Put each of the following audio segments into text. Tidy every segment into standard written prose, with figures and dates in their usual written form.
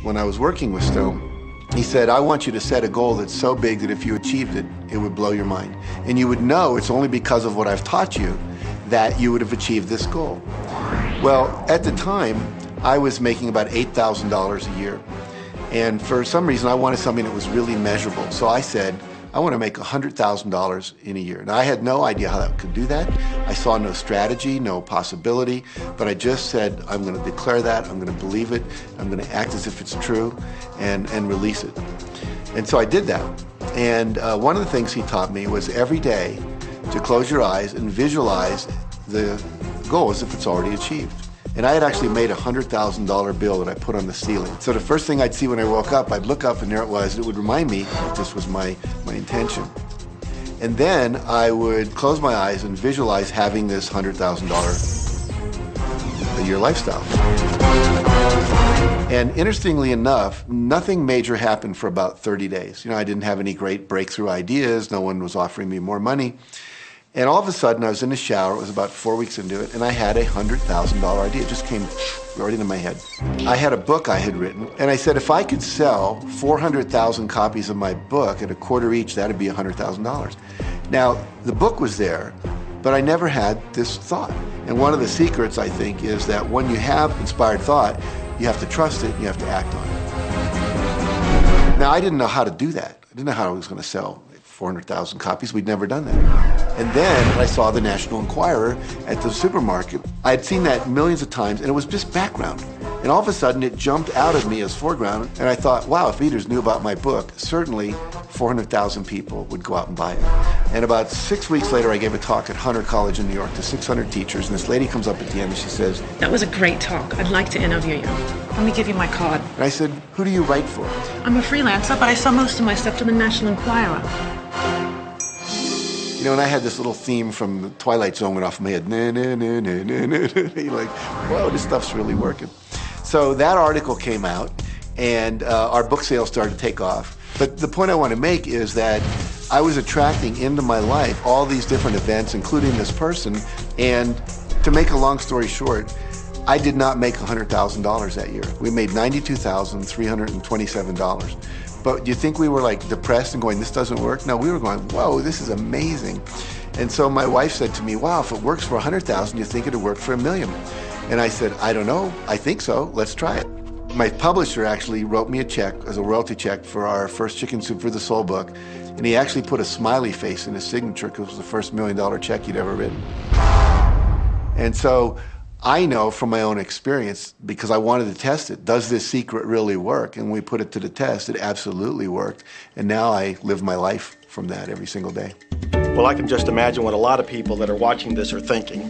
when I was working with Stu. He said, I want you to set a goal that's so big that if you achieved it, it would blow your mind. And you would know it's only because of what I've taught you that you would have achieved this goal. Well, at the time, I was making about $8,000 a year. And for some reason, I wanted something that was really measurable. So I said, I want to make $100,000 in a year. Now, I had no idea how I could do that. I saw no strategy, no possibility, but I just said, I'm going to declare that, I'm going to believe it, I'm going to act as if it's true, and release it. And so I did that. And one of the things he taught me was every day to close your eyes and visualize the goal as if it's already achieved. And I had actually made a $100,000 bill that I put on the ceiling. So the first thing I'd see when I woke up, I'd look up and there it was. It would remind me that this was my intention. And then I would close my eyes and visualize having this $100,000 a year lifestyle. And interestingly enough, nothing major happened for about 30 days. You know, I didn't have any great breakthrough ideas. No one was offering me more money. And all of a sudden, I was in the shower, it was about 4 weeks into it, and I had a $100,000 idea. It just came right into my head. I had a book I had written, and I said, if I could sell 400,000 copies of my book at a quarter each, that'd be $100,000. Now, the book was there, but I never had this thought. And one of the secrets, I think, is that when you have inspired thought, you have to trust it, and you have to act on it. Now, I didn't know how to do that. I didn't know how I was going to sell 400,000 copies. We'd never done that. And then I saw the National Enquirer at the supermarket. I had seen that millions of times, and it was just background. And all of a sudden, it jumped out of me as foreground, and I thought, wow, if readers knew about my book, certainly 400,000 people would go out and buy it. And about 6 weeks later, I gave a talk at Hunter College in New York to 600 teachers, and this lady comes up at the end and she says, that was a great talk. I'd like to interview you. Let me give you my card. And I said, who do you write for? I'm a freelancer, but I sell most of my stuff to the National Enquirer. You know, and I had this little theme from the Twilight Zone went off in my head. Na, na, na, na, na, na. You're like, whoa, this stuff's really working. So that article came out, and our book sales started to take off. But the point I want to make is that I was attracting into my life all these different events, including this person. And to make a long story short, I did not make $100,000 that year. We made $92,327. But do you think we were like depressed and going, this doesn't work? No, we were going, whoa, this is amazing. And so my wife said to me, wow, if it works for 100,000, you think it'd work for $1 million? And I said, I don't know. I think so. Let's try it. My publisher actually wrote me a check as a royalty check for our first Chicken Soup for the Soul book. And he actually put a smiley face in his signature because it was the first $1 million check he'd ever written. And so I know from my own experience, because I wanted to test it, does this secret really work? And when we put it to the test, it absolutely worked. And now I live my life from that every single day. Well, I can just imagine what a lot of people that are watching this are thinking.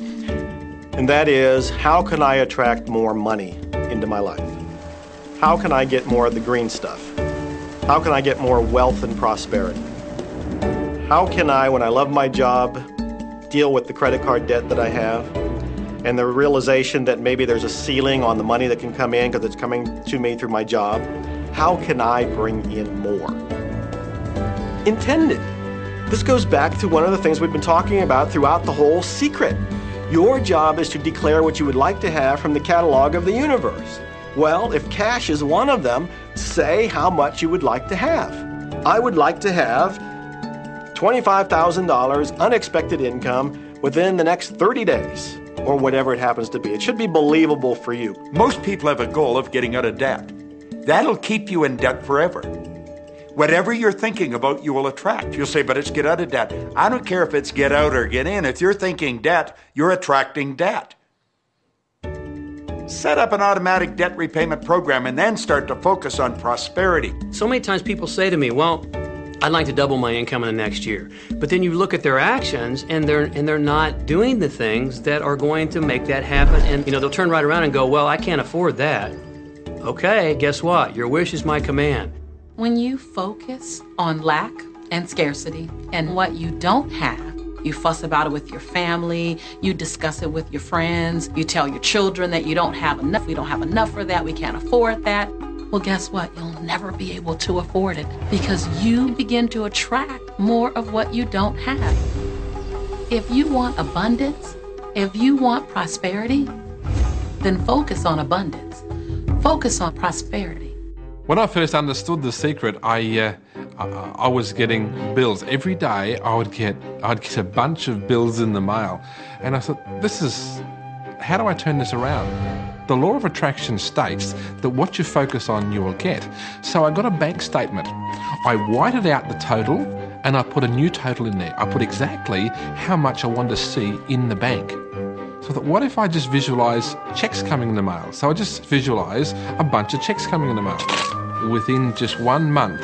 And that is, how can I attract more money into my life? How can I get more of the green stuff? How can I get more wealth and prosperity? How can I, when I love my job, deal with the credit card debt that I have? And the realization that maybe there's a ceiling on the money that can come in because it's coming to me through my job. How can I bring in more? Intended. This goes back to one of the things we've been talking about throughout the whole secret. Your job is to declare what you would like to have from the catalog of the universe. Well, if cash is one of them, say how much you would like to have. I would like to have $25,000 unexpected income within the next 30 days. Or whatever it happens to be. It should be believable for you. Most people have a goal of getting out of debt. That'll keep you in debt forever. Whatever you're thinking about, you will attract. You'll say, but it's get out of debt. I don't care if it's get out or get in. If you're thinking debt, you're attracting debt. Set up an automatic debt repayment program and then start to focus on prosperity. So many times people say to me, well, I'd like to double my income in the next year. But then you look at their actions and they're not doing the things that are going to make that happen. And they'll turn right around and go, well, I can't afford that. Okay, guess what? Your wish is my command. When you focus on lack and scarcity and what you don't have, you fuss about it with your family, you discuss it with your friends, you tell your children that you don't have enough, we don't have enough for that, we can't afford that. Well, guess what? You'll never be able to afford it because you begin to attract more of what you don't have. If you want abundance, if you want prosperity, then focus on abundance. Focus on prosperity. When I first understood The Secret, I was getting bills. Every day I'd get a bunch of bills in the mail. And I thought, how do I turn this around? The law of attraction states that what you focus on, you will get. So I got a bank statement. I whited out the total and I put a new total in there. I put exactly how much I wanted to see in the bank. So I thought, what if I just visualise checks coming in the mail? So I just visualise a bunch of checks coming in the mail. Within just 1 month,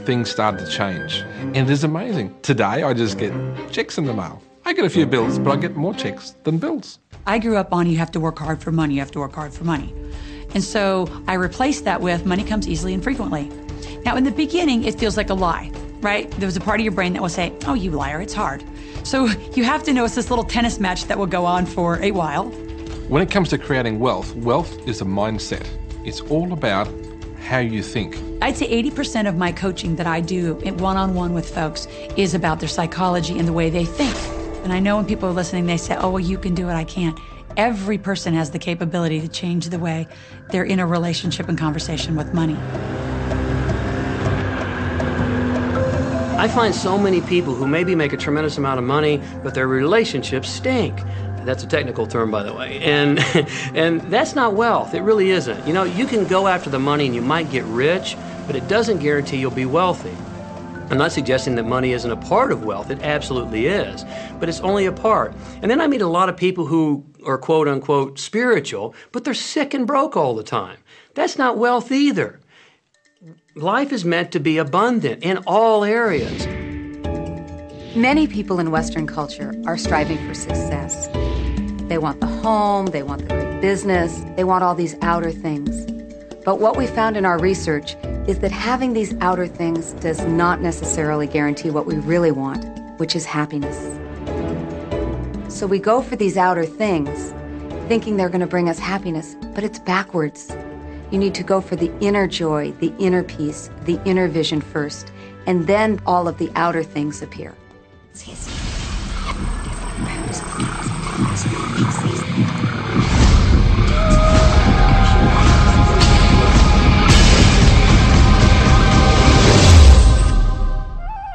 things started to change. And it is amazing. Today, I just get checks in the mail. I get a few bills, but I get more checks than bills. I grew up on you have to work hard for money, you have to work hard for money. And so I replaced that with money comes easily and frequently. Now, in the beginning, it feels like a lie, right? There was a part of your brain that will say, oh, you liar, it's hard. So you have to know it's this little tennis match that will go on for a while. When it comes to creating wealth, wealth is a mindset. It's all about how you think. I'd say 80% of my coaching that I do one-on-one with folks is about their psychology and the way they think. And I know when people are listening, they say, oh, well, you can do it, I can't. Every person has the capability to change the way they're in a relationship and conversation with money. I find so many people who maybe make a tremendous amount of money, but their relationships stink. That's a technical term, by the way. And that's not wealth. It really isn't. You know, you can go after the money and you might get rich, but it doesn't guarantee you'll be wealthy. I'm not suggesting that money isn't a part of wealth. It absolutely is. But it's only a part. And then I meet a lot of people who are quote-unquote spiritual, but they're sick and broke all the time. That's not wealth either. Life is meant to be abundant in all areas. Many people in Western culture are striving for success. They want the home, they want the great business, they want all these outer things. But what we found in our research is that having these outer things does not necessarily guarantee what we really want, which is happiness. So we go for these outer things, thinking they're going to bring us happiness, but it's backwards. You need to go for the inner joy, the inner peace, the inner vision first, and then all of the outer things appear.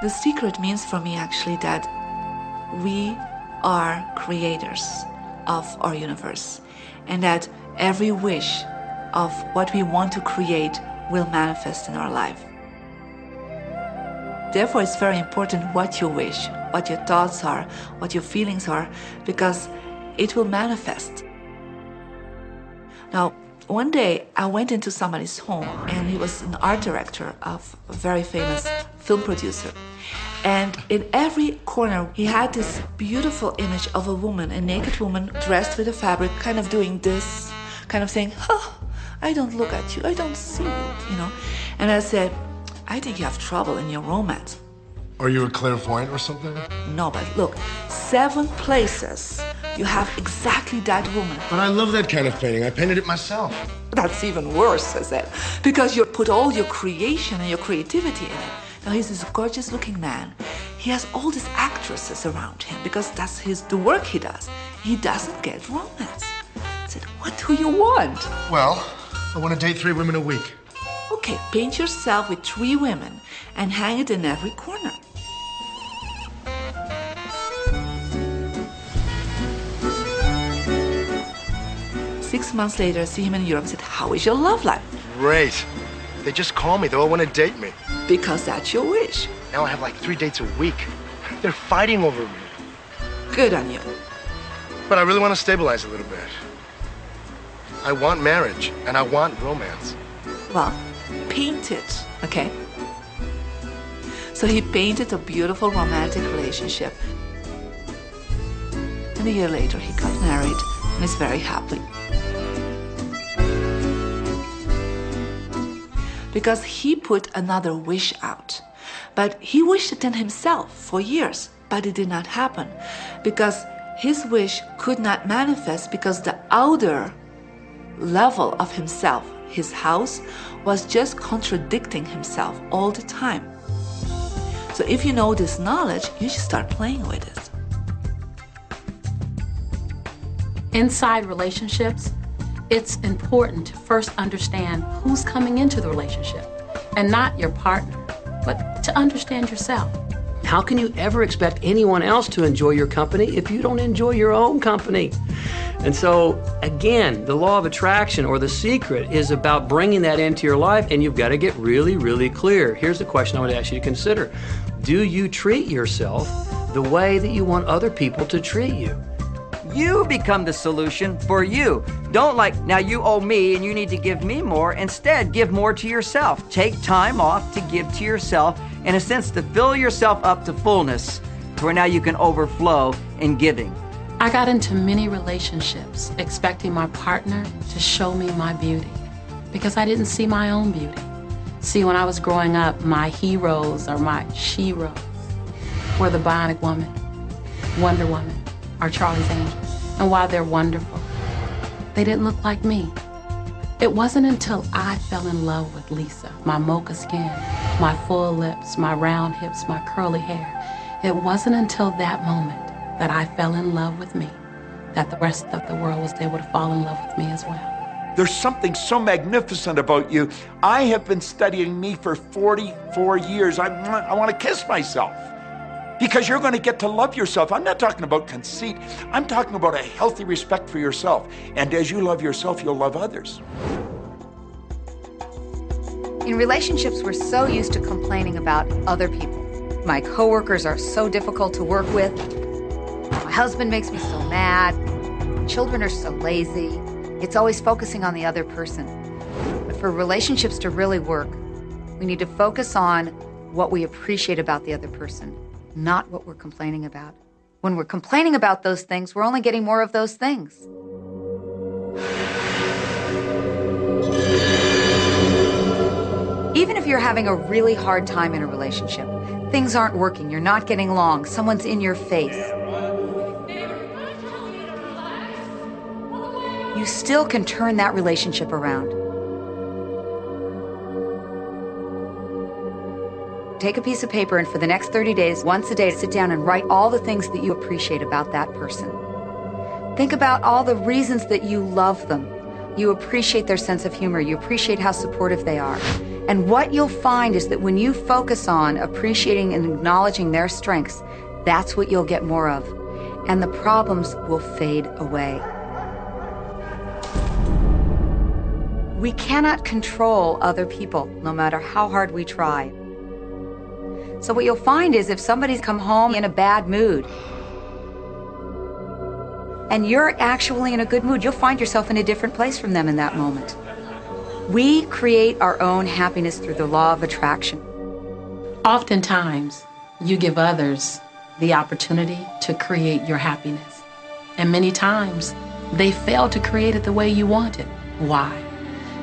The secret means for me actually that we are creators of our universe, and that every wish of what we want to create will manifest in our life. Therefore, it's very important what you wish, what your thoughts are, what your feelings are, because it will manifest. Now, one day I went into somebody's home, and he was an art director of a very famous film producer. And in every corner, he had this beautiful image of a woman, a naked woman dressed with a fabric, kind of doing this, kind of saying, oh, I don't look at you, I don't see you, know. And I said, I think you have trouble in your romance. Are you a clairvoyant or something? No, but look, 7 places you have exactly that woman. But I love that kind of painting. I painted it myself. That's even worse, I said, because you put all your creation and your creativity in it. Now, he's this gorgeous looking man. He has all these actresses around him because that's the work he does. He doesn't get romance. I said, what do you want? Well, I want to date 3 women a week. Okay, paint yourself with 3 women and hang it in every corner. Six months later, I see him in Europe and said, how is your love life? Great. They just call me. They all want to date me. Because that's your wish. Now I have like 3 dates a week. They're fighting over me. Good on you. But I really want to stabilize a little bit. I want marriage, and I want romance. Well, paint it, okay? So he painted a beautiful romantic relationship. And a year later, he got married and is very happy. Because he put another wish out. But he wished it in himself for years, but it did not happen. Because his wish could not manifest because the outer level of himself, his house, was just contradicting himself all the time. So if you know this knowledge, you should start playing with it. Inside relationships, It's important to first understand who's coming into the relationship, and not your partner, but to understand yourself. How can you ever expect anyone else to enjoy your company if you don't enjoy your own company? And so, again, the law of attraction, or the secret, is about bringing that into your life, and you've got to get really, really clear. Here's the question I would ask you to consider. Do you treat yourself the way that you want other people to treat you? You become the solution for you. Don't now you owe me and you need to give me more. Instead, give more to yourself. Take time off to give to yourself, in a sense, to fill yourself up to fullness, to where now you can overflow in giving. I got into many relationships expecting my partner to show me my beauty because I didn't see my own beauty. See, when I was growing up, my heroes or my she-ros were the Bionic Woman, Wonder Woman, or Charlie's Angels. And while they're wonderful, they didn't look like me. It wasn't until I fell in love with Lisa, my mocha skin, my full lips, my round hips, my curly hair. It wasn't until that moment that I fell in love with me that the rest of the world was able to fall in love with me as well. There's something so magnificent about you. I have been studying me for 44 years. I want to kiss myself. Because you're going to get to love yourself. I'm not talking about conceit. I'm talking about a healthy respect for yourself. And as you love yourself, you'll love others. In relationships, we're so used to complaining about other people. My coworkers are so difficult to work with. My husband makes me so mad. Children are so lazy. It's always focusing on the other person. But for relationships to really work, we need to focus on what we appreciate about the other person, not what we're complaining about. When we're complaining about those things, we're only getting more of those things. Even if you're having a really hard time in a relationship, things aren't working, you're not getting along, someone's in your face, you still can turn that relationship around. Take a piece of paper and for the next 30 days, once a day, sit down and write all the things that you appreciate about that person. Think about all the reasons that you love them. You appreciate their sense of humor. You appreciate how supportive they are. And what you'll find is that when you focus on appreciating and acknowledging their strengths, that's what you'll get more of. And the problems will fade away. We cannot control other people, no matter how hard we try. So what you'll find is if somebody's come home in a bad mood, and you're actually in a good mood, you'll find yourself in a different place from them in that moment. We create our own happiness through the law of attraction. Oftentimes, you give others the opportunity to create your happiness. And many times, they fail to create it the way you want it. Why?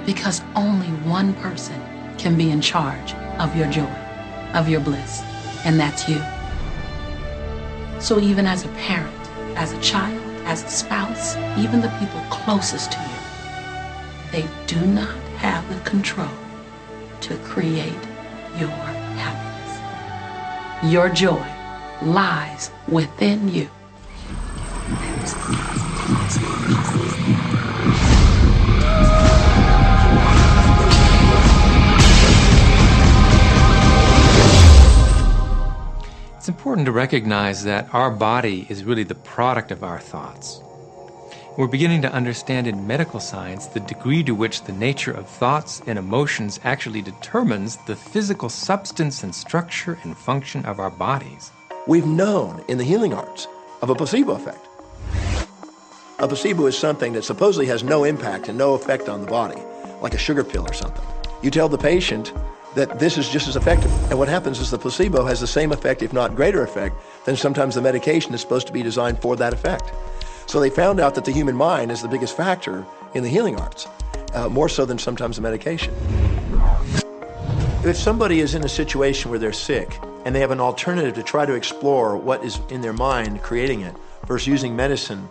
Because only one person can be in charge of your joy, of your bliss, and that's you. So even as a parent, as a child, as a spouse, even the people closest to you, they do not have the control to create your happiness. Your joy lies within you. It's important to recognize that our body is really the product of our thoughts. We're beginning to understand in medical science the degree to which the nature of thoughts and emotions actually determines the physical substance and structure and function of our bodies. We've known in the healing arts of a placebo effect. A placebo is something that supposedly has no impact and no effect on the body, like a sugar pill or something. You tell the patient that this is just as effective. And what happens is the placebo has the same effect, if not greater effect, than sometimes the medication is supposed to be designed for that effect. So they found out that the human mind is the biggest factor in the healing arts, more so than sometimes the medication. If somebody is in a situation where they're sick and they have an alternative to try to explore what is in their mind creating it versus using medicine,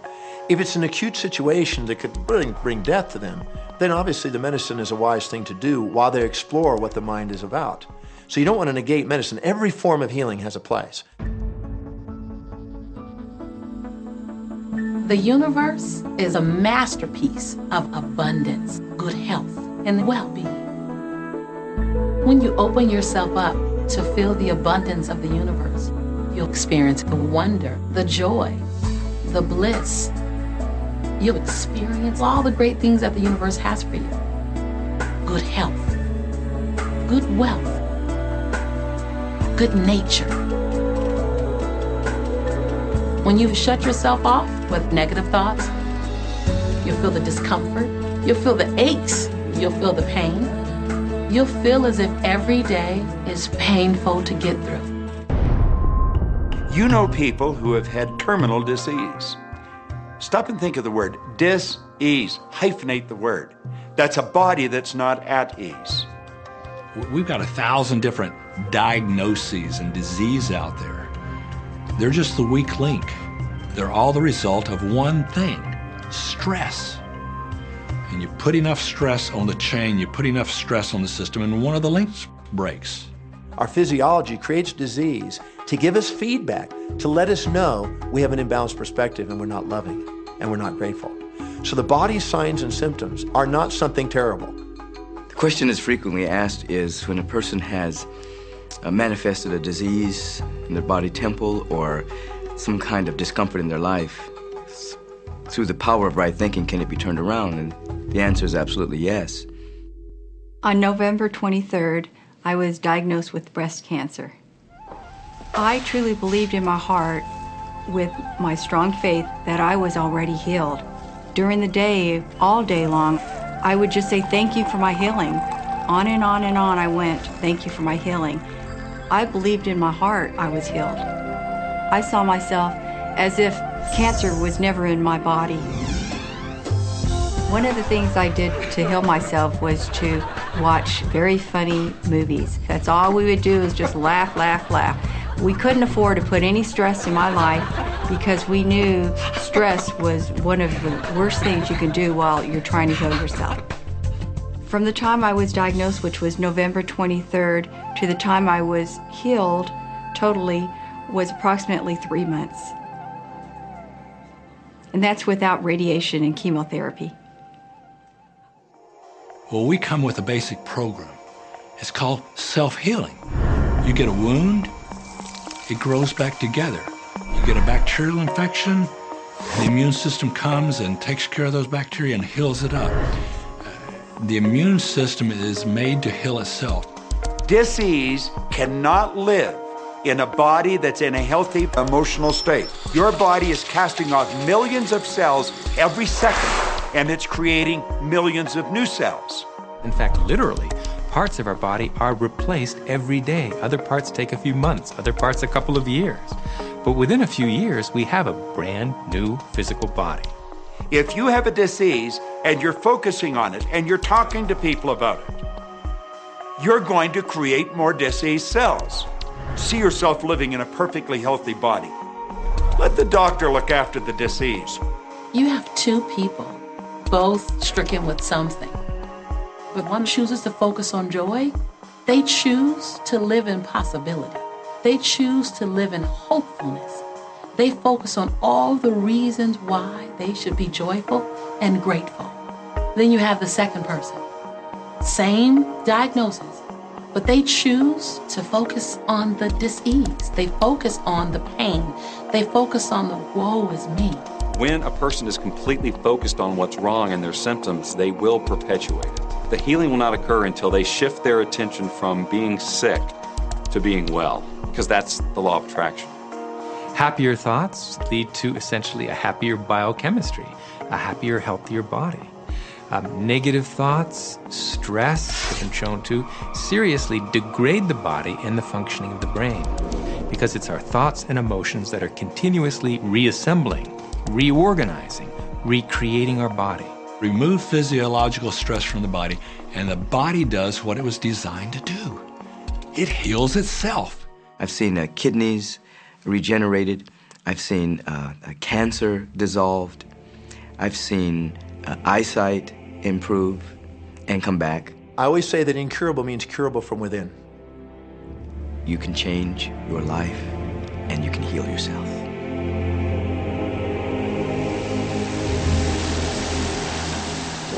if it's an acute situation that could bring death to them, then obviously the medicine is a wise thing to do while they explore what the mind is about. So you don't want to negate medicine. Every form of healing has a place. The universe is a masterpiece of abundance, good health, and well-being. When you open yourself up to feel the abundance of the universe, you'll experience the wonder, the joy, the bliss. You'll experience all the great things that the universe has for you. Good health, good wealth, good nature. When you shut yourself off with negative thoughts, you'll feel the discomfort, you'll feel the aches, you'll feel the pain. You'll feel as if every day is painful to get through. You know people who have had terminal disease. Stop and think of the word dis-ease. Hyphenate the word. That's a body that's not at ease. We've got 1,000 different diagnoses and disease out there. They're just the weak link. They're all the result of one thing, stress. And you put enough stress on the chain, you put enough stress on the system, and one of the links breaks. Our physiology creates disease to give us feedback, to let us know we have an imbalanced perspective and we're not loving and we're not grateful. So the body's signs and symptoms are not something terrible. The question that's frequently asked is when a person has manifested a disease in their body temple or some kind of discomfort in their life, through the power of right thinking, can it be turned around? And the answer is absolutely yes. On November 23rd, I was diagnosed with breast cancer. I truly believed in my heart, with my strong faith, that I was already healed. During the day, all day long, I would just say, thank you for my healing. On and on and on I went, thank you for my healing. I believed in my heart I was healed. I saw myself as if cancer was never in my body. One of the things I did to heal myself was to watch very funny movies. That's all we would do is just laugh, laugh, laugh. We couldn't afford to put any stress in my life because we knew stress was one of the worst things you can do while you're trying to heal yourself. From the time I was diagnosed, which was November 23rd, to the time I was healed totally was approximately 3 months. And that's without radiation and chemotherapy. Well, we come with a basic program. It's called self-healing. You get a wound, it grows back together. You get a bacterial infection, the immune system comes and takes care of those bacteria and heals it up. The immune system is made to heal itself. Disease cannot live in a body that's in a healthy emotional state. Your body is casting off millions of cells every second, and it's creating millions of new cells. In fact, literally, parts of our body are replaced every day. Other parts take a few months, other parts a couple of years. But within a few years, we have a brand new physical body. If you have a disease and you're focusing on it and you're talking to people about it, you're going to create more disease cells. See yourself living in a perfectly healthy body. Let the doctor look after the disease. You have two people, both stricken with something. But one chooses to focus on joy. They choose to live in possibility. They choose to live in hopefulness. They focus on all the reasons why they should be joyful and grateful. Then you have the second person. Same diagnosis, but they choose to focus on the dis-ease. They focus on the pain. They focus on the woe is me. When a person is completely focused on what's wrong and their symptoms, they will perpetuate it. The healing will not occur until they shift their attention from being sick to being well, because that's the law of attraction. Happier thoughts lead to essentially a happier biochemistry, a happier, healthier body. Negative thoughts, stress, has been shown to seriously degrade the body and the functioning of the brain, because it's our thoughts and emotions that are continuously reassembling, reorganizing, recreating our body. Remove physiological stress from the body, and the body does what it was designed to do. It heals itself. I've seen kidneys regenerated. I've seen cancer dissolved. I've seen eyesight improve and come back. I always say that incurable means curable from within. You can change your life and you can heal yourself.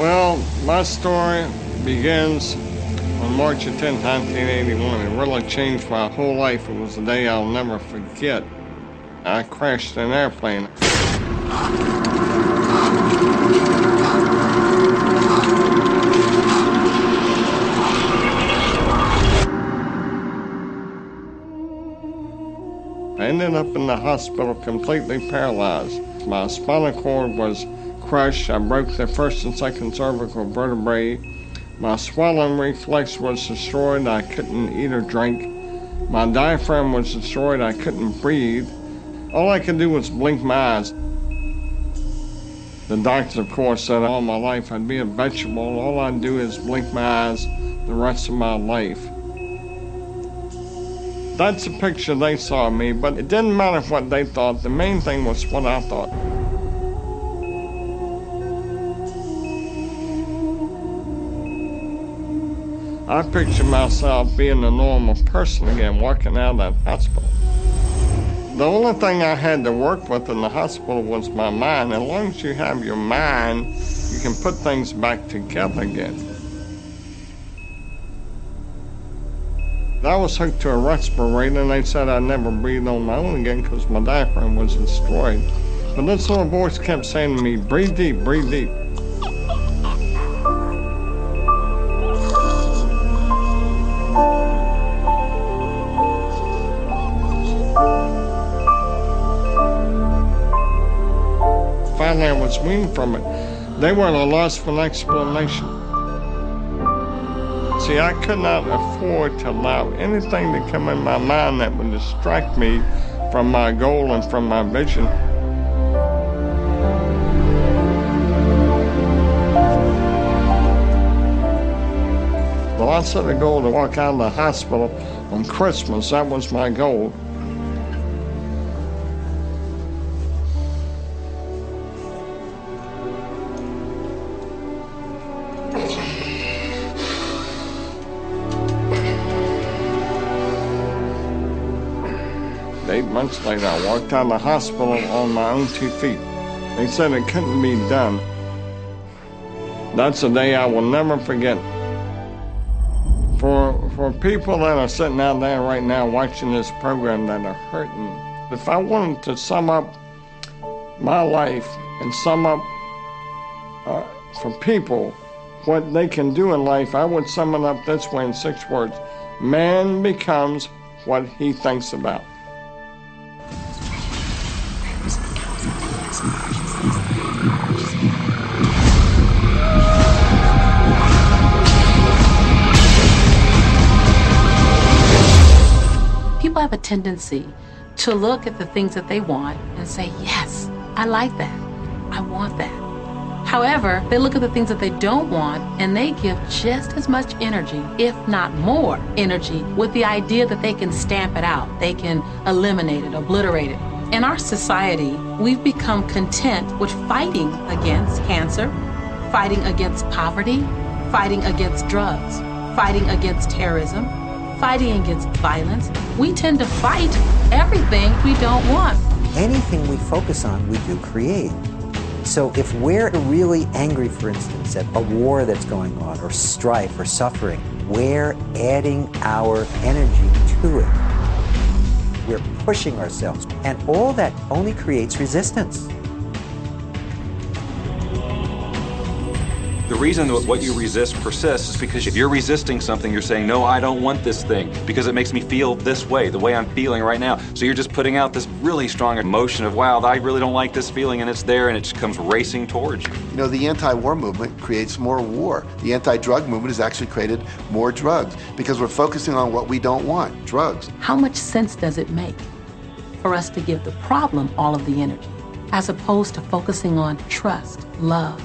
Well, my story begins on March 10, 1981. It really changed my whole life. It was a day I'll never forget. I crashed an airplane. I ended up in the hospital completely paralyzed. My spinal cord was crushed. I broke the first and second cervical vertebrae. My swallowing reflex was destroyed. I couldn't eat or drink. My diaphragm was destroyed. I couldn't breathe. All I could do was blink my eyes. The doctors, of course, said all my life I'd be a vegetable. All I'd do is blink my eyes the rest of my life. That's the picture they saw of me, but it didn't matter what they thought. The main thing was what I thought. I pictured myself being a normal person again, walking out of that hospital. The only thing I had to work with in the hospital was my mind. As long as you have your mind, you can put things back together again. I was hooked to a respirator, and they said I'd never breathe on my own again because my diaphragm was destroyed. But this little voice kept saying to me, breathe deep, breathe deep. Finally, I was weaned from it. They were at a loss for an explanation. See, I could not afford to allow anything to come in my mind that would distract me from my goal and from my vision. Well, I set a goal to walk out of the hospital on Christmas. That was my goal. Months later, I walked out of the hospital on my own 2 feet. They said it couldn't be done. That's a day I will never forget. For people that are sitting out there right now watching this program that are hurting, if I wanted to sum up my life and sum up for people what they can do in life, I would sum it up this way in 6 words. Man becomes what he thinks about. People have a tendency to look at the things that they want and say, yes, I like that. I want that. However, they look at the things that they don't want and they give just as much energy, if not more energy, with the idea that they can stamp it out. They can eliminate it, obliterate it. In our society, we've become content with fighting against cancer, fighting against poverty, fighting against drugs, fighting against terrorism, fighting against violence. We tend to fight everything we don't want. Anything we focus on, we do create. So if we're really angry, for instance, at a war that's going on, or strife, or suffering, we're adding our energy to it. We're pushing ourselves, and all that only creates resistance. The reason that what you resist persists is because if you're resisting something, you're saying, no, I don't want this thing because it makes me feel this way, the way I'm feeling right now. So you're just putting out this really strong emotion of, wow, I really don't like this feeling, and it's there, and it just comes racing towards you. You know, the anti-war movement creates more war. The anti-drug movement has actually created more drugs because we're focusing on what we don't want, drugs. How much sense does it make for us to give the problem all of the energy, as opposed to focusing on trust, love,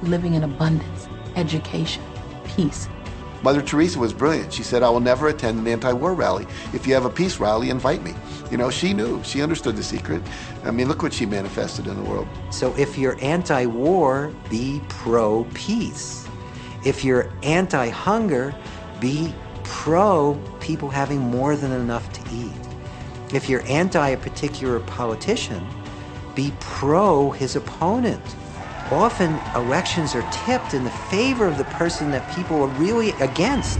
living in abundance, education, peace? Mother Teresa was brilliant. She said, I will never attend an anti-war rally. If you have a peace rally, invite me. You know, she knew. She understood the secret. I mean, look what she manifested in the world. So if you're anti-war, be pro-peace. If you're anti-hunger, be pro-people having more than enough to eat. If you're anti a particular politician, be pro his opponent. often elections are tipped in the favor of the person that people are really against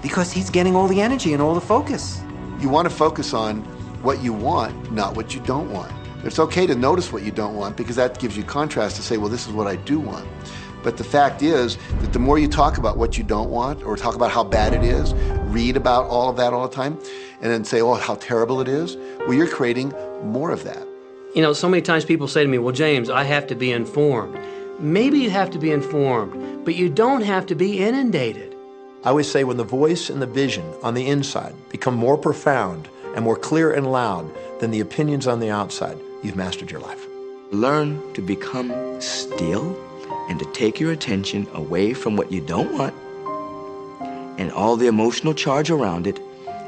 because he's getting all the energy and all the focus. You want to focus on what you want, not what you don't want. It's okay to notice what you don't want because that gives you contrast to say, well, this is what I do want. But the fact is that the more you talk about what you don't want or talk about how bad it is, read about all of that all the time, and then say, oh, how terrible it is, well, you're creating more of that. You know, so many times people say to me, well, James, I have to be informed. Maybe you have to be informed, but you don't have to be inundated. I always say when the voice and the vision on the inside become more profound and more clear and loud than the opinions on the outside, you've mastered your life. Learn to become still and to take your attention away from what you don't want and all the emotional charge around it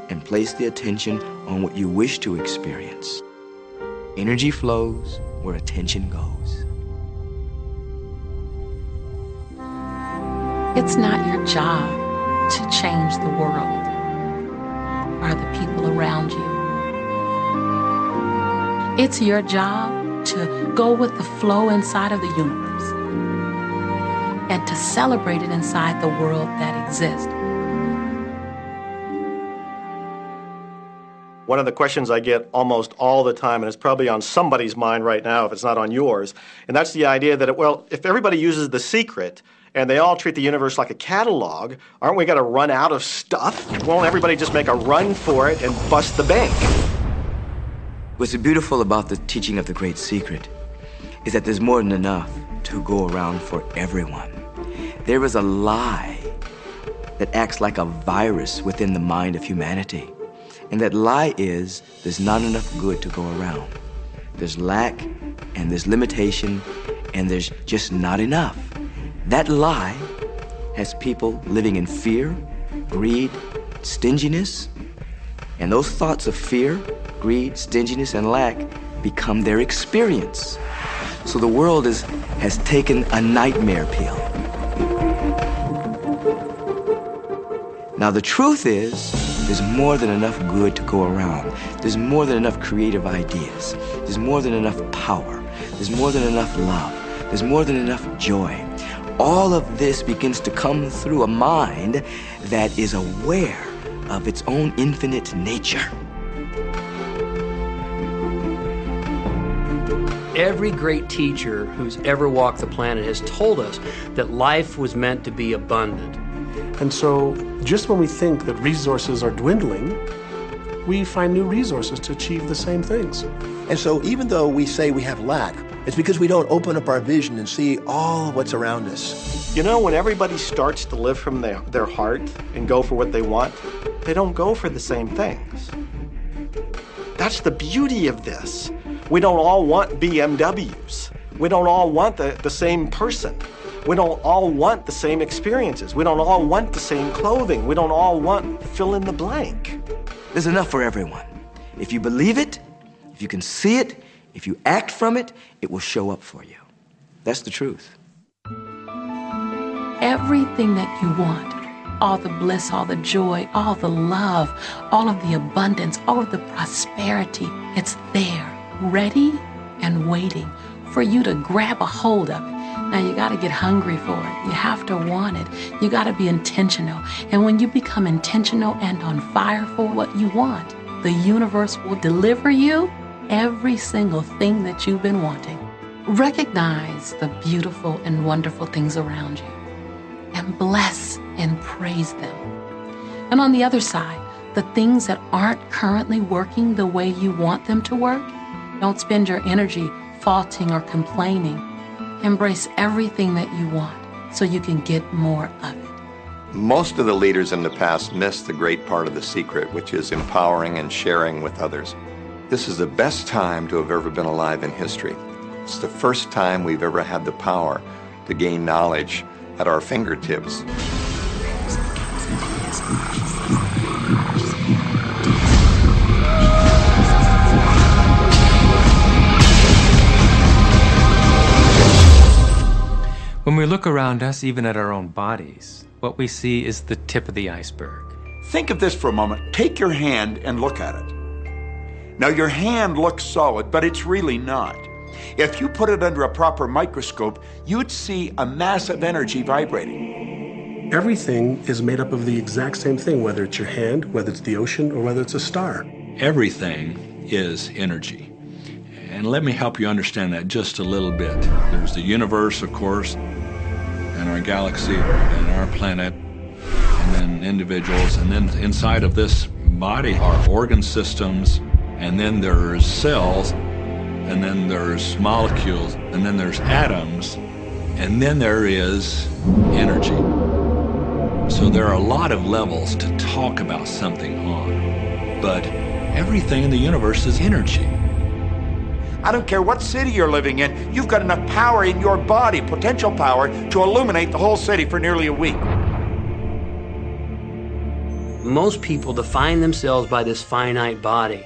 and place the attention on what you wish to experience. Energy flows where attention goes. It's not your job to change the world or the people around you. It's your job to go with the flow inside of the universe and to celebrate it inside the world that exists. One of the questions I get almost all the time, and it's probably on somebody's mind right now if it's not on yours, and that's the idea that, well, if everybody uses The Secret and they all treat the universe like a catalog, aren't we going to run out of stuff? Won't everybody just make a run for it and bust the bank? What's beautiful about the teaching of the Great Secret is that there's more than enough to go around for everyone. There is a lie that acts like a virus within the mind of humanity. And that lie is there's not enough good to go around. There's lack, and there's limitation, and there's just not enough. That lie has people living in fear, greed, stinginess, and those thoughts of fear, greed, stinginess, and lack become their experience. So the world has taken a nightmare pill. Now the truth is, there's more than enough good to go around. There's more than enough creative ideas. There's more than enough power. There's more than enough love. There's more than enough joy. All of this begins to come through a mind that is aware of its own infinite nature. Every great teacher who's ever walked the planet has told us that life was meant to be abundant. And so just when we think that resources are dwindling, we find new resources to achieve the same things. And so even though we say we have lack, it's because we don't open up our vision and see all of what's around us. You know, when everybody starts to live from their heart and go for what they want, they don't go for the same things. That's the beauty of this. We don't all want BMWs. We don't all want the same person. We don't all want the same experiences. We don't all want the same clothing. We don't all want fill in the blank. There's enough for everyone. If you believe it, if you can see it, if you act from it, it will show up for you. That's the truth. Everything that you want, all the bliss, all the joy, all the love, all of the abundance, all of the prosperity, it's there, ready and waiting for you to grab a hold of it. Now you got to get hungry for it. You have to want it. You got to be intentional. And when you become intentional and on fire for what you want, the universe will deliver you every single thing that you've been wanting. Recognize the beautiful and wonderful things around you and bless and praise them. And on the other side, the things that aren't currently working the way you want them to work, don't spend your energy faulting or complaining. Embrace everything that you want so you can get more of it. Most of the leaders in the past missed the great part of the secret, which is empowering and sharing with others. This is the best time to have ever been alive in history. It's the first time we've ever had the power to gain knowledge at our fingertips. When we look around us, even at our own bodies, what we see is the tip of the iceberg. Think of this for a moment. Take your hand and look at it. Now your hand looks solid, but it's really not. If you put it under a proper microscope, you'd see a massive energy vibrating. Everything is made up of the exact same thing, whether it's your hand, whether it's the ocean, or whether it's a star. Everything is energy. And let me help you understand that just a little bit. There's the universe, of course, and our galaxy, and our planet, and then individuals, and then inside of this body are organ systems, and then there's cells, and then there's molecules, and then there's atoms, and then there is energy. So there are a lot of levels to talk about something on, but everything in the universe is energy. I don't care what city you're living in, you've got enough power in your body, potential power, to illuminate the whole city for nearly a week. Most people define themselves by this finite body,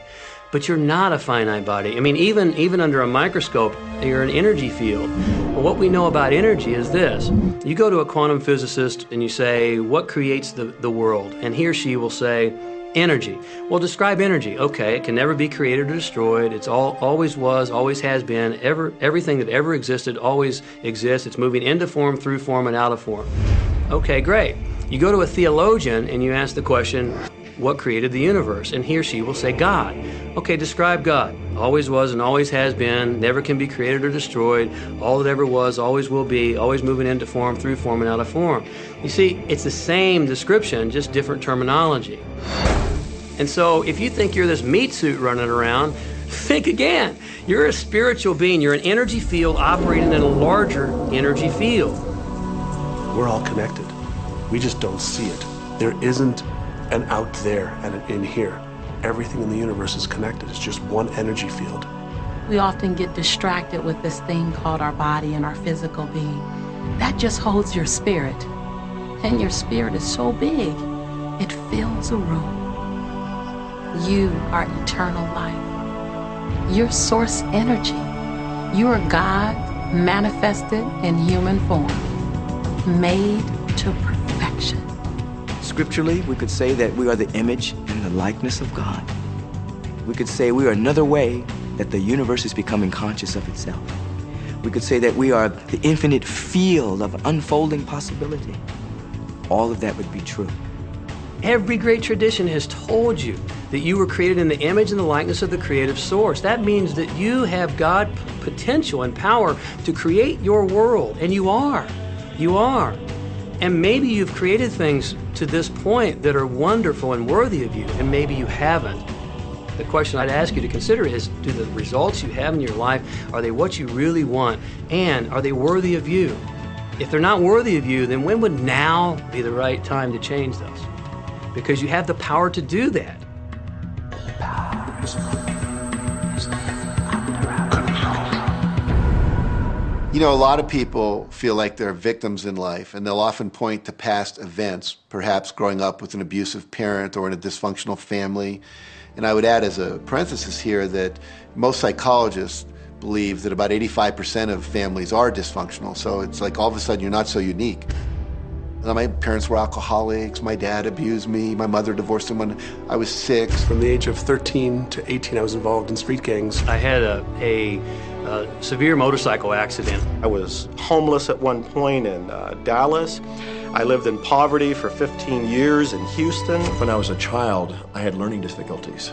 but you're not a finite body. I mean, even under a microscope, you're an energy field. Well, what we know about energy is this. You go to a quantum physicist and you say, what creates the world? And he or she will say, energy. Well, describe energy. Okay, it can never be created or destroyed. It's always was, always has been. Everything that ever existed always exists. It's moving into form, through form, and out of form. Okay, great. You go to a theologian and you ask the question, what created the universe? And he or she will say, God. Okay, describe God. Always was and always has been, never can be created or destroyed, all that ever was, always will be, always moving into form, through form, and out of form. You see, it's the same description, just different terminology. And so if you think you're this meat suit running around, think again. You're a spiritual being. You're an energy field operating in a larger energy field. We're all connected. We just don't see it. There isn't an out there and an in here. Everything in the universe is connected. It's just one energy field. We often get distracted with this thing called our body and our physical being. That just holds your spirit. And your spirit is so big, it fills a room. You are eternal life. You're source energy. You are God manifested in human form, made to perfection. Scripturally, we could say that we are the image and the likeness of God. We could say we are another way that the universe is becoming conscious of itself. We could say that we are the infinite field of unfolding possibility. All of that would be true. Every great tradition has told you that you were created in the image and the likeness of the creative source. That means that you have God potential and power to create your world, and you are. You are. And maybe you've created things to this point that are wonderful and worthy of you, and maybe you haven't. The question I'd ask you to consider is, do the results you have in your life, are they what you really want? And are they worthy of you? If they're not worthy of you, then when would now be the right time to change those? Because you have the power to do that. You know, a lot of people feel like they're victims in life, and they'll often point to past events, perhaps growing up with an abusive parent or in a dysfunctional family. And I would add as a parenthesis here that most psychologists believe that about 85% of families are dysfunctional. So it's like all of a sudden you're not so unique. My parents were alcoholics, my dad abused me, my mother divorced him when I was 6. From the age of 13 to 18, I was involved in street gangs. I had a severe motorcycle accident. I was homeless at one point in Dallas. I lived in poverty for 15 years in Houston. When I was a child, I had learning difficulties,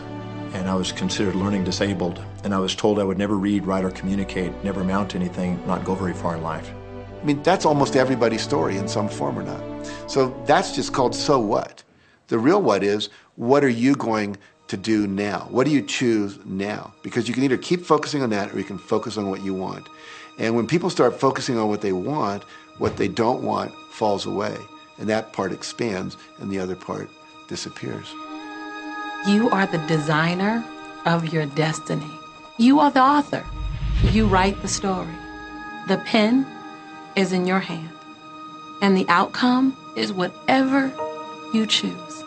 and I was considered learning disabled, and I was told I would never read, write, or communicate, never amount to anything, not go very far in life. I mean, that's almost everybody's story in some form or not. So that's just called so what. The real what is, what are you going to do now? What do you choose now? Because you can either keep focusing on that or you can focus on what you want. And when people start focusing on what they want, what they don't want falls away. And that part expands and the other part disappears. You are the designer of your destiny. You are the author. You write the story. The pen is in your hand, and the outcome is whatever you choose.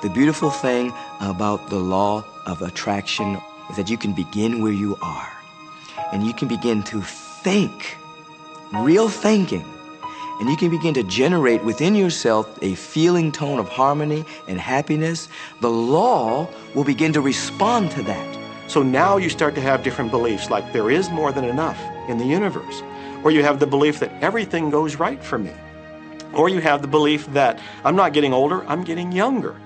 The beautiful thing about the law of attraction is that you can begin where you are, and you can begin to think, real thinking, and you can begin to generate within yourself a feeling tone of harmony and happiness. The law will begin to respond to that. So now you start to have different beliefs, like there is more than enough in the universe. Or you have the belief that everything goes right for me. Or you have the belief that I'm not getting older, I'm getting younger.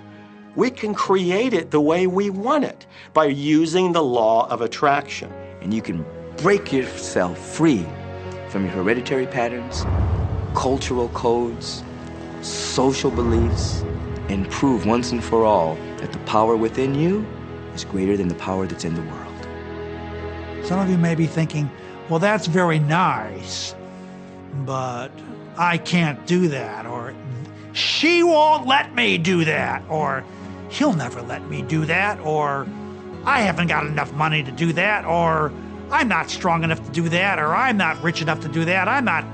We can create it the way we want it by using the law of attraction. And you can break yourself free from your hereditary patterns, cultural codes, social beliefs, and prove once and for all that the power within you is greater than the power that's in the world. Some of you may be thinking, well, that's very nice, but I can't do that, or she won't let me do that, or he'll never let me do that, or I haven't got enough money to do that, or I'm not strong enough to do that, or I'm not rich enough to do that, I'm not.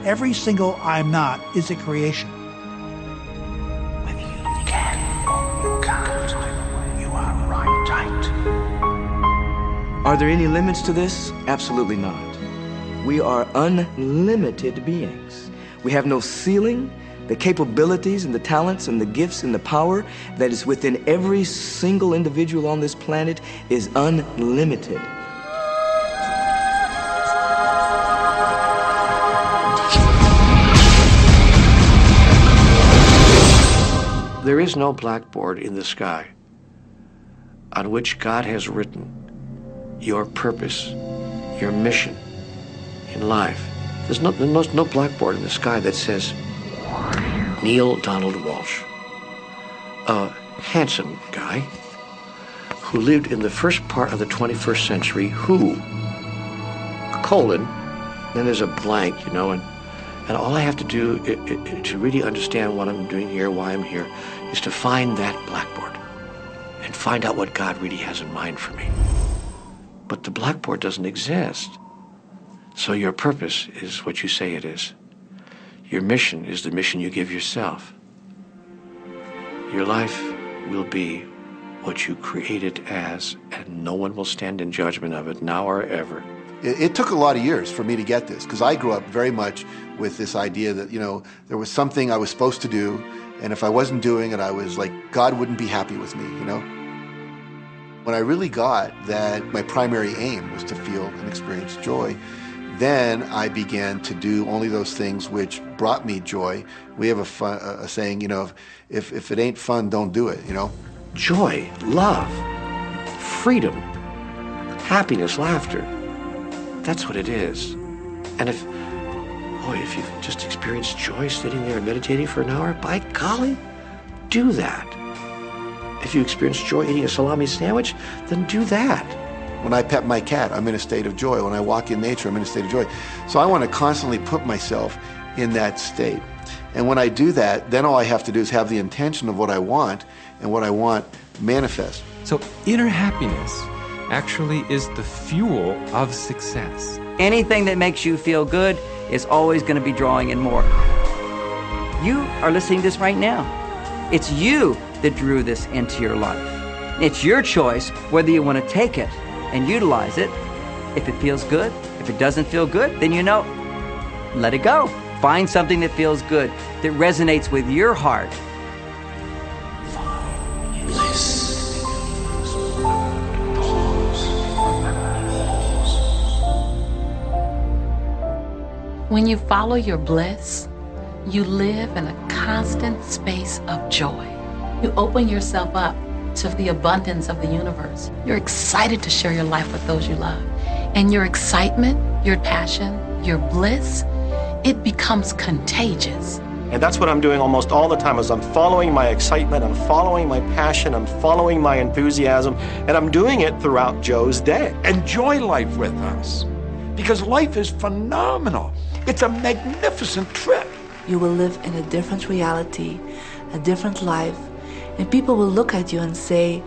Every single I'm not is a creation. Whether you can or you can't, you are right tight. Are there any limits to this? Absolutely not. We are unlimited beings. We have no ceiling. The capabilities and the talents and the gifts and the power that is within every single individual on this planet is unlimited. There is no blackboard in the sky on which God has written your purpose, your mission in life. There's no blackboard in the sky that says, Neil Donald Walsh, a handsome guy who lived in the first part of the 21st century, who, colon, then there's a blank, you know, and all I have to do to really understand what I'm doing here, why I'm here, is to find that blackboard and find out what God really has in mind for me. But the blackboard doesn't exist. So your purpose is what you say it is. Your mission is the mission you give yourself. Your life will be what you create it as, and no one will stand in judgment of it, now or ever. It took a lot of years for me to get this, because I grew up very much with this idea that, you know, there was something I was supposed to do, and if I wasn't doing it, I was like, God wouldn't be happy with me, you know? When I really got that my primary aim was to feel and experience joy, then I began to do only those things which brought me joy. We have a saying, you know, if it ain't fun, don't do it, you know? Joy, love, freedom, happiness, laughter. That's what it is. And if you just experience joy sitting there and meditating for an hour, by golly, do that. If you experience joy eating a salami sandwich, then do that. When I pet my cat, I'm in a state of joy. When I walk in nature, I'm in a state of joy. So I want to constantly put myself in that state. And when I do that, then all I have to do is have the intention of what I want, and what I want manifest. So inner happiness actually is the fuel of success. Anything that makes you feel good is always going to be drawing in more. You are listening to this right now. It's you that drew this into your life. It's your choice whether you want to take it and utilize it. If it feels good, if it doesn't feel good, then you know, let it go. Find something that feels good, that resonates with your heart. When you follow your bliss, you live in a constant space of joy. You open yourself up to the abundance of the universe. You're excited to share your life with those you love. And your excitement, your passion, your bliss, it becomes contagious. And that's what I'm doing almost all the time, is I'm following my excitement, I'm following my passion, I'm following my enthusiasm, and I'm doing it throughout Joe's day. Enjoy life with us, because life is phenomenal. It's a magnificent trip. You will live in a different reality, a different life, and people will look at you and say,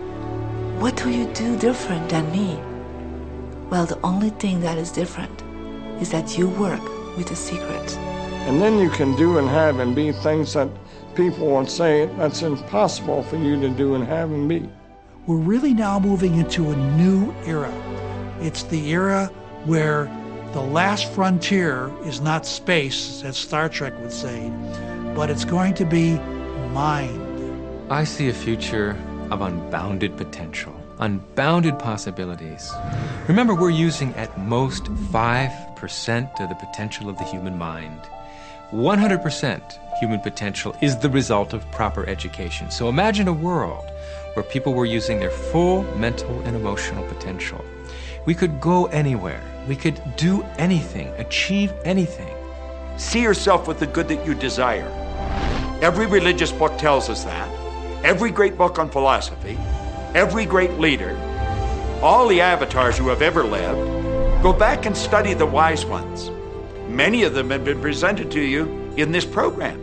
what do you do different than me? Well, the only thing that is different is that you work with a secret. And then you can do and have and be things that people would say that's impossible for you to do and have and be. We're really now moving into a new era. It's the era where the last frontier is not space, as Star Trek would say, but it's going to be mind. I see a future of unbounded potential, unbounded possibilities. Remember, we're using at most 5% of the potential of the human mind. 100% human potential is the result of proper education. So imagine a world where people were using their full mental and emotional potential. We could go anywhere. We could do anything, achieve anything. See yourself with the good that you desire. Every religious book tells us that. Every great book on philosophy, every great leader, all the avatars who have ever lived, go back and study the wise ones. Many of them have been presented to you in this program.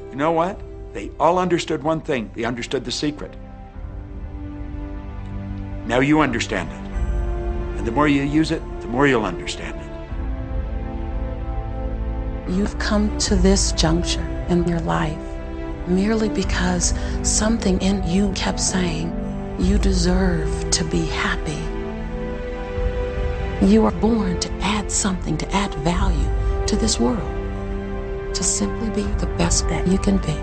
You know what? They all understood one thing. They understood the secret. Now you understand it. And the more you use it, the more you'll understand it. You've come to this juncture in your life merely because something in you kept saying, you deserve to be happy. You were born to add something, to add value to this world, to simply be the best that you can be.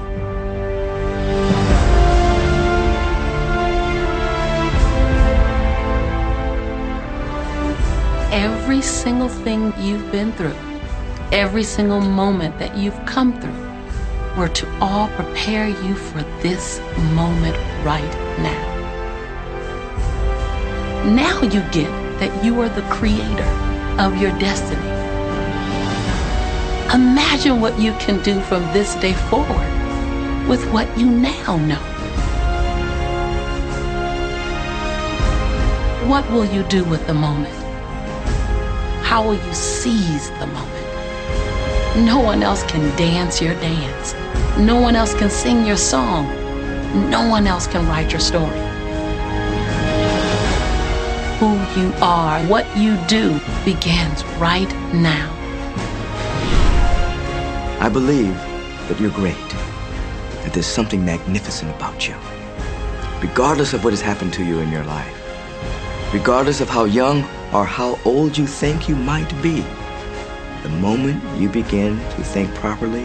Every single thing you've been through, every single moment that you've come through, were to all prepare you for this moment right now. Now you get that you are the creator of your destiny. Imagine what you can do from this day forward with what you now know. What will you do with the moment? How will you seize the moment? No one else can dance your dance. No one else can sing your song. No one else can write your story. Who you are, what you do, begins right now. I believe that you're great, that there's something magnificent about you. Regardless of what has happened to you in your life, regardless of how young or how old you think you might be, the moment you begin to think properly,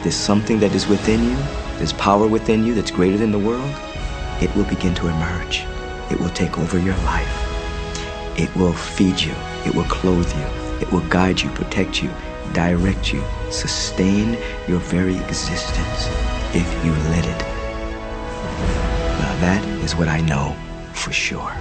there's something that is within you, there's power within you that's greater than the world, it will begin to emerge. It will take over your life. It will feed you. It will clothe you. It will guide you, protect you, direct you, sustain your very existence if you let it. Now that is what I know for sure.